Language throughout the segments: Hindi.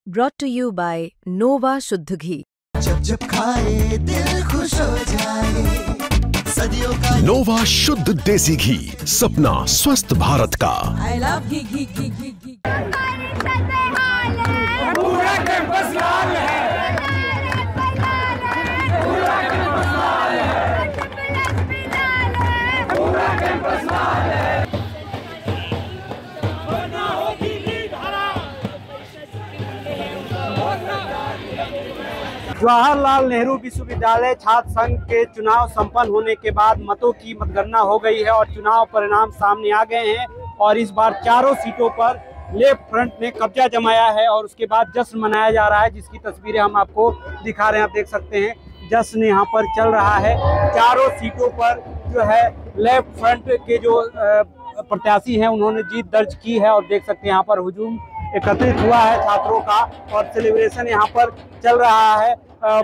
Brought to you by Nova शुद्ध घी। जब जब खाए दिल खुश हो जाए, सदियों का नोवा शुद्ध देसी घी, सपना स्वस्थ भारत का। I love घी घी घी घी घी। पूरा कैंपस लाल है। पूरा कैंपस लाल है। पूरा कैंपस लाल है। जवाहरलाल नेहरू विश्वविद्यालय छात्र संघ के चुनाव संपन्न होने के बाद मतों की मतगणना हो गई है और चुनाव परिणाम सामने आ गए हैं और इस बार चारों सीटों पर लेफ्ट फ्रंट ने कब्जा जमाया है और उसके बाद जश्न मनाया जा रहा है, जिसकी तस्वीरें हम आपको दिखा रहे हैं। आप देख सकते हैं जश्न यहाँ पर चल रहा है। चारों सीटों पर जो है लेफ्ट फ्रंट के जो प्रत्याशी हैं उन्होंने जीत दर्ज की है और देख सकते हैं यहाँ पर हुजूम एकत्रित हुआ है छात्रों का और सेलिब्रेशन यहाँ पर चल रहा है।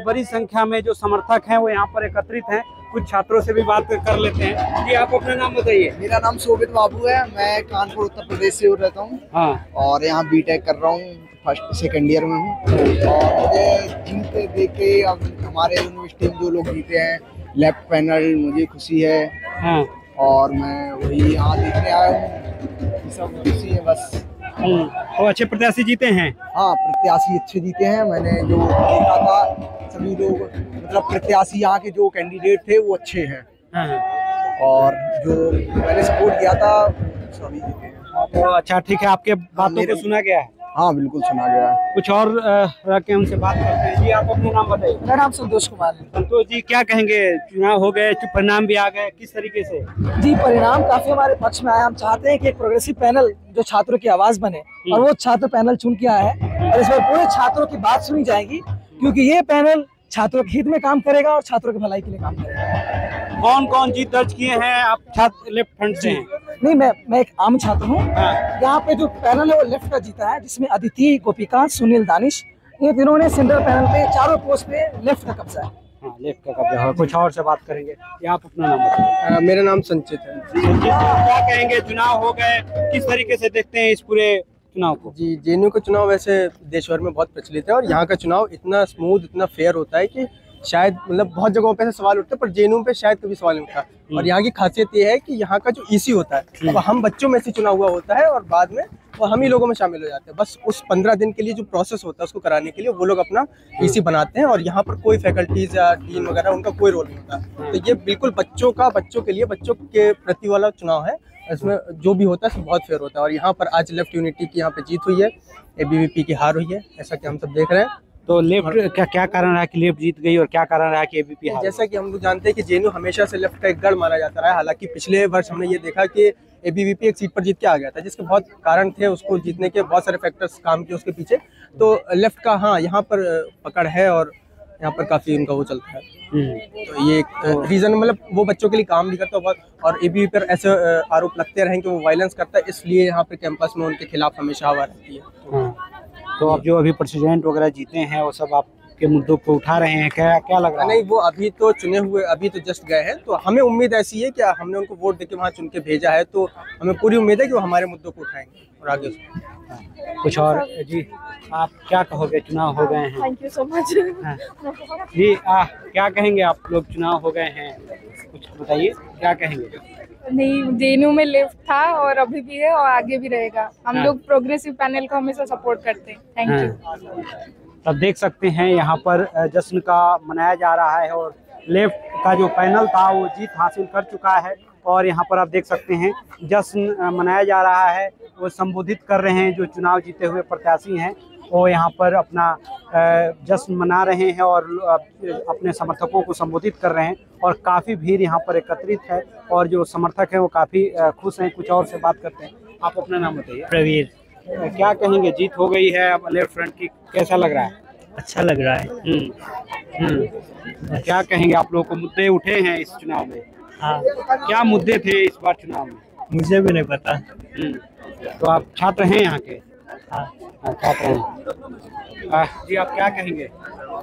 बड़ी संख्या में जो समर्थक हैं वो यहाँ पर एकत्रित हैं। कुछ छात्रों से भी बात कर लेते हैं। जी, आप अपना नाम बताइए। मेरा नाम शोभित बाबू है, मैं कानपुर उत्तर प्रदेश से रहता हूँ। हाँ। और यहाँ बीटेक कर रहा हूँ, फर्स्ट सेकंड ईयर में हूँ। और मुझे जीते देख के अब हमारे यूनिवर्सिटी में जो लोग जीते हैं लेफ्ट पैनल, मुझे खुशी है। हाँ। और मैं वही यहाँ देखने आया हूँ, सब खुशी है बस। तो अच्छे प्रत्याशी जीते हैं। हाँ, प्रत्याशी अच्छे जीते हैं। मैंने जो देखा था सभी लोग, मतलब प्रत्याशी यहाँ के जो कैंडिडेट थे वो अच्छे हैं। हाँ। और जो मैंने सपोर्ट किया था सभी जीते हैं। तो अच्छा, ठीक है, आपके बातों को सुना गया है। हाँ बिल्कुल सुना गया है। कुछ और के हमसे बात करते हैं। जी, आप अपना नाम बताइए। मेरा नाम संतोष कुमार है। संतोष जी, क्या कहेंगे? चुनाव हो गए, परिणाम भी आ गए, किस तरीके से? जी, परिणाम काफी हमारे पक्ष में आया। हम चाहते हैं कि एक प्रोग्रेसिव पैनल जो छात्रों की आवाज बने और वो छात्र पैनल चुन के आया है और इस बार पूरे छात्रों की बात सुनी जाएगी, क्योंकि ये पैनल छात्रों के हित में काम करेगा और छात्रों की भलाई के लिए काम करेगा। कौन कौन जीत दर्ज किए हैं? आप छात्र लेफ्ट फ्रंट से हैं? नहीं, मैं एक आम छात्र हूँ। हाँ। यहाँ पे जो पैनल है वो लेफ्ट का जीता है, जिसमें अदिति, गोपिका, सुनील, दानिश, ये तीनों ने सेंट्रल पैनल पे चारों पोस्ट पे लेफ्ट का कब्जा है। हाँ, लेफ्ट का कब्जा है। कुछ और से बात करेंगे। ये आप अपना नाम बताइए। मेरा नाम संचित है। संचित, क्या कहेंगे? चुनाव हो गए, किस तरीके से देखते हैं इस पूरे चुनाव को? जी, जेएनयू का चुनाव वैसे देश भर में बहुत प्रचलित है और यहाँ का चुनाव इतना स्मूथ, इतना फेयर होता है कि शायद मतलब बहुत जगहों पे से सवाल उठते हैं पर जेएनयू पे शायद कभी सवाल नहीं उठता। और यहाँ की खासियत ये है कि यहाँ का जो ईसी होता है अब हम बच्चों में से चुना हुआ होता है और बाद में वो हम ही लोगों में शामिल हो जाते हैं। बस उस 15 दिन के लिए जो प्रोसेस होता है उसको कराने के लिए वो लोग अपना ईसी बनाते हैं और यहाँ पर कोई फैकल्टीज या डीन वगैरह उनका कोई रोल नहीं होता। तो ये बिल्कुल बच्चों के लिए, बच्चों के प्रति वाला चुनाव है। इसमें जो भी होता है सब बहुत फेयर होता है और यहाँ पर आज लेफ्ट यूनिटी की यहाँ पे जीत हुई है, एबीवीपी की हार हुई है, ऐसा कि हम सब देख रहे हैं। तो लेफ्ट क्या कारण रहा कि लेफ्ट जीत गई और क्या कारण रहा कि एबीपी हार? जैसा कि हम लोग जानते हैं कि जेएनयू हमेशा से लेफ्ट का एक गढ़ माना जाता रहा है। हालांकि पिछले वर्ष हमने ये देखा कि एबीवीपी एक सीट पर जीत के आ गया था, जिसके बहुत कारण थे, उसको जीतने के बहुत सारे फैक्टर्स काम किए उसके पीछे। तो लेफ्ट का हाँ यहाँ पर पकड़ है और यहाँ पर काफी उनका वो चलता है। तो ये एक रीजन, मतलब वो बच्चों के लिए काम भी करता है बहुत और एबीवीपी पर ऐसे आरोप लगते रहे कि वो वायलेंस करता है, इसलिए यहाँ पर कैंपस में उनके खिलाफ हमेशा हवा रहती है। तो अब जो अभी प्रेसिडेंट वगैरह जीते हैं वो सब आपके मुद्दों को उठा रहे हैं, क्या लग रहा है? नहीं, वो अभी तो चुने हुए, अभी तो जस्ट गए हैं, तो हमें उम्मीद ऐसी है कि हमने उनको वोट देके वहाँ चुन के भेजा है, तो हमें पूरी उम्मीद है कि वो हमारे मुद्दों को उठाएंगे और आगे कुछ और। जी, आप क्या कहोगे? चुनाव हो गए हैं। Thank you so much. जी, क्या कहेंगे आप लोग? चुनाव हो गए हैं, कुछ बताइए, क्या कहेंगे? नहीं, जेएनयू में लेफ्ट था और अभी भी है और आगे भी रहेगा। हम लोग प्रोग्रेसिव पैनल को हमेशा सपोर्ट करते हैं। Thank you. तब देख सकते हैं यहाँ पर जश्न का मनाया जा रहा है और लेफ्ट का जो पैनल था वो जीत हासिल कर चुका है और यहाँ पर आप देख सकते हैं जश्न मनाया जा रहा है। वो संबोधित कर रहे हैं, जो चुनाव जीते हुए प्रत्याशी हैं वो यहाँ पर अपना जश्न मना रहे हैं और अपने समर्थकों को संबोधित कर रहे हैं और काफ़ी भीड़ यहाँ पर एकत्रित है और जो समर्थक हैं वो काफ़ी खुश हैं। कुछ और से बात करते हैं। आप अपना नाम बताइए। प्रवीर। क्या कहेंगे? जीत हो गई है अब लेफ्ट फ्रंट की, कैसा लग रहा है? अच्छा लग रहा है। क्या कहेंगे? आप लोगों को मुद्दे उठे हैं इस चुनाव में? हाँ। क्या मुद्दे थे इस बार चुनाव में? मुझे भी नहीं पता। तो आप छात्र हैं यहाँ के? हाँ, छात्र हैं। जी, आप क्या कहेंगे?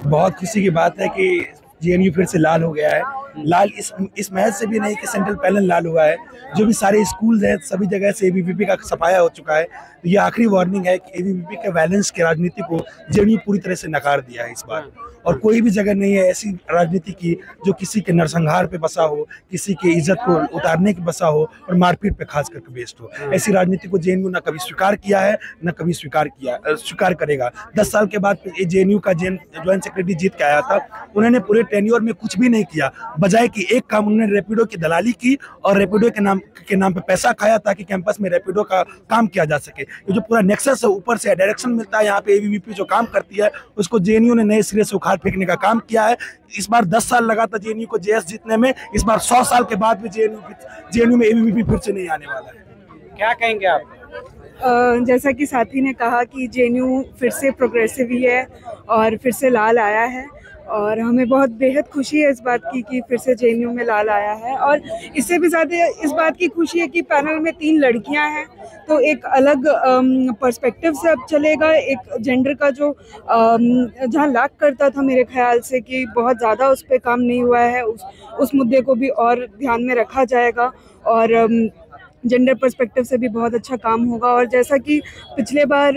बहुत खुशी की बात है कि जेएनयू फिर से लाल हो गया है लाल इस महज से भी नहीं कि सेंट्रल पैनल लाल हुआ है, जो भी सारे स्कूल्स हैं सभी जगह से एबीवीपी का सफाया हो चुका है। तो ये आखिरी वार्निंग है कि एबीवीपी के वायलेंस की राजनीति को जेएनयू पूरी तरह से नकार दिया है इस बार, और कोई भी जगह नहीं है ऐसी राजनीति की जो किसी के नरसंहार पे बसा हो, किसी की इज्जत को उतारने की बसा हो और मारपीट पे खास करके बेस्ड हो। ऐसी राजनीति को जेएनयू ना कभी स्वीकार किया है न कभी स्वीकार करेगा। 10 साल के बाद जेएनयू का ज्वाइंट सेक्रेटरी जीत के आया था, उन्होंने पूरे टेन्योर में कुछ भी नहीं किया, बजाय कि एक काम उन्होंने रैपिडो की दलाली की और रैपिडो के नाम पे पैसा खाया ताकि कैंपस में रैपिडो का काम किया जा सके। ये जो पूरा नेक्सस है, ऊपर से डायरेक्शन मिलता है, यहाँ पे एबीवीपी जो काम करती है उसको जेएनयू ने नए सिरे से उखाड़ फेंकने का काम किया है। इस बार 10 साल लगा था जेएनयू को जेएस जीतने में, इस बार 100 साल के बाद भी जेएनयू में एबीवीपी फिर से नहीं आने वाला है। क्या कहेंगे आप? जैसा कि साथी ने कहा कि जेएनयू फिर से प्रोग्रेसिव ही है और फिर से लाल आया है, और हमें बहुत बेहद खुशी है इस बात की कि फिर से जेएनयू में लाल आया है। और इससे भी ज़्यादा इस बात की खुशी है कि पैनल में 3 लड़कियां हैं, तो एक अलग पर्सपेक्टिव से अब चलेगा। एक जेंडर का जो जहां लैक करता था मेरे ख्याल से कि बहुत ज़्यादा उस पर काम नहीं हुआ है, उस मुद्दे को भी और ध्यान में रखा जाएगा और जेंडर पर्सपेक्टिव से भी बहुत अच्छा काम होगा। और जैसा कि पिछले बार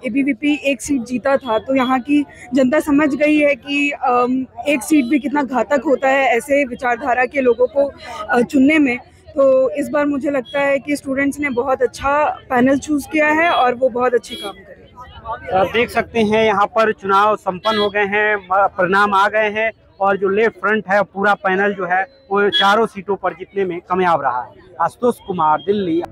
एबीवीपी 1 सीट जीता था, तो यहाँ की जनता समझ गई है कि 1 सीट भी कितना घातक होता है ऐसे विचारधारा के लोगों को चुनने में। तो इस बार मुझे लगता है कि स्टूडेंट्स ने बहुत अच्छा पैनल चूज़ किया है और वो बहुत अच्छे काम करेंगे। आप देख सकते हैं यहाँ पर चुनाव संपन्न हो गए हैं, परिणाम आ गए हैं और जो लेफ्ट फ्रंट है पूरा पैनल जो है वो चारों सीटों पर जीतने में कामयाब रहा है। आशुतोष कुमार, दिल्ली।